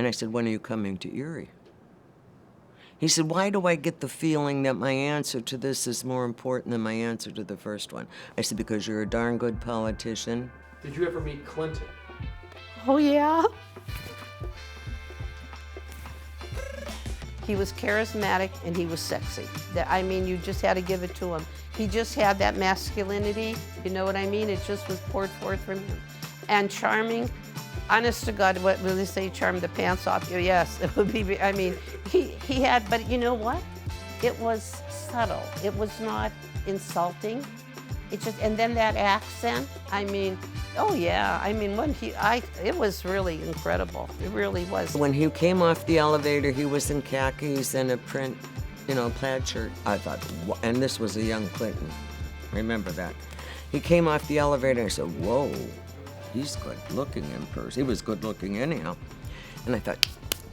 And I said, when are you coming to Erie? He said, why do I get the feeling that my answer to this is more important than my answer to the first one? I said, because you're a darn good politician. Did you ever meet Clinton? Oh, yeah. He was charismatic and he was sexy. I mean, you just had to give it to him. He just had that masculinity, you know what I mean? It just was poured forth from him. And charming, honest to God, what will they say, charm the pants off you? Yes, it would be, I mean, he had, but you know what? It was subtle. It was not insulting. It just, and then that accent, I mean, oh yeah, I mean, it was really incredible. It really was. When he came off the elevator, he was in khakis and a print, plaid shirt. I thought, and this was a young Clinton. Remember that. He came off the elevator and I said, whoa, he's good looking in person. He was good looking anyhow. And I thought,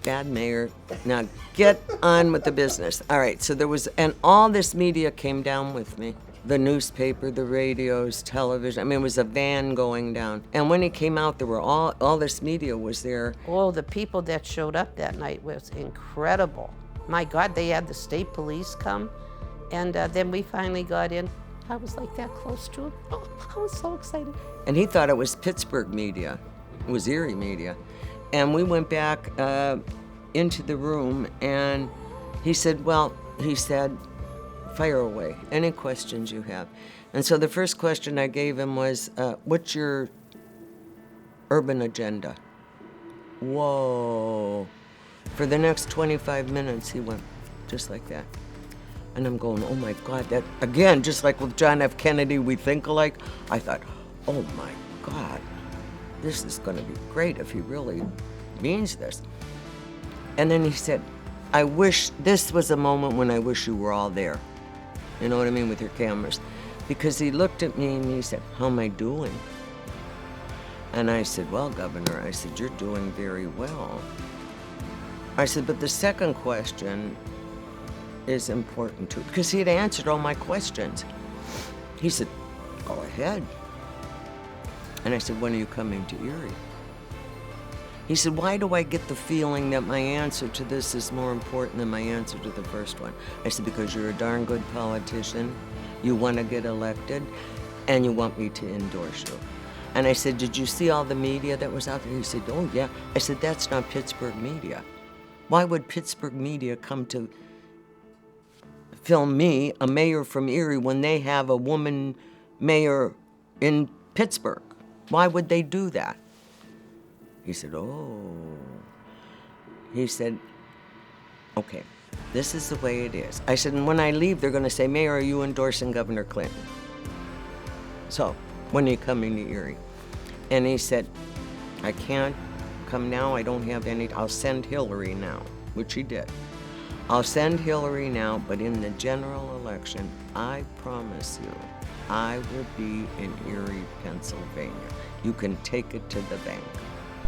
bad mayor, now get on with the business. All right, so there was, and all this media came down with me. The newspaper, the radios, television. I mean, it was a van going down. And when he came out, there were all this media was there. Oh, the people that showed up that night was incredible. My God, they had the state police come. And then we finally got in. I was like that close to him. Oh, I was so excited. And he thought it was Pittsburgh media. It was Erie media. And we went back into the room and he said, fire away, any questions you have. And so the first question I gave him was, what's your urban agenda? Whoa. For the next 25 minutes, he went just like that. And I'm going, oh my God, that, again, just like with John F. Kennedy, we think alike. I thought, oh my God, this is gonna be great if he really means this. And then he said, I wish this was a moment when I wish you were all there. You know what I mean, with your cameras. Because he looked at me and he said, how am I doing? And I said, well, Governor, I said, you're doing very well. I said, but the second question is important too, because he had answered all my questions. He said, go ahead. And I said, when are you coming to Erie? He said, why do I get the feeling that my answer to this is more important than my answer to the first one? I said, because you're a darn good politician, you want to get elected, and you want me to endorse you. And I said, did you see all the media that was out there? He said, oh yeah. I said, that's not Pittsburgh media. Why would Pittsburgh media come to film me, a mayor from Erie, when they have a woman mayor in Pittsburgh? Why would they do that? He said, oh. He said, okay, this is the way it is. I said, and when I leave, they're going to say, Mayor, are you endorsing Governor Clinton? So, when are you coming to Erie? And he said, I can't come now. I don't have any. I'll send Hillary now, which he did. I'll send Hillary now, but in the general election, I promise you, I will be in Erie, Pennsylvania. You can take it to the bank.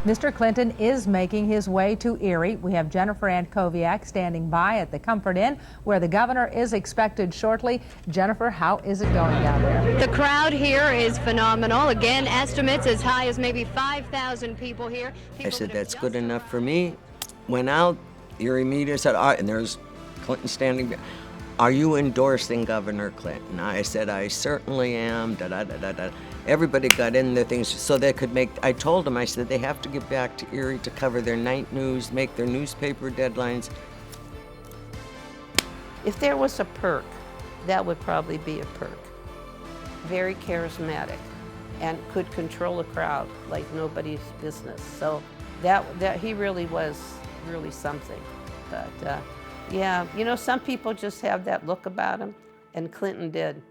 Mr. Clinton is making his way to Erie. We have Jennifer Ankoviak standing by at the Comfort Inn, where the governor is expected shortly. Jennifer, how is it going down there? The crowd here is phenomenal. Again, estimates as high as maybe 5,000 people here. I said, that's good enough for me. Went out, Erie media said, all right, and there's Clinton standing there. Are you endorsing Governor Clinton? I said, I certainly am, da-da-da-da-da. Everybody got in their things so they could make, I told them, I said, they have to get back to Erie to cover their night news, make their newspaper deadlines. If there was a perk, that would probably be a perk. Very charismatic and could control a crowd like nobody's business. So that he really was really something. But yeah, you know, some people just have that look about him, and Clinton did.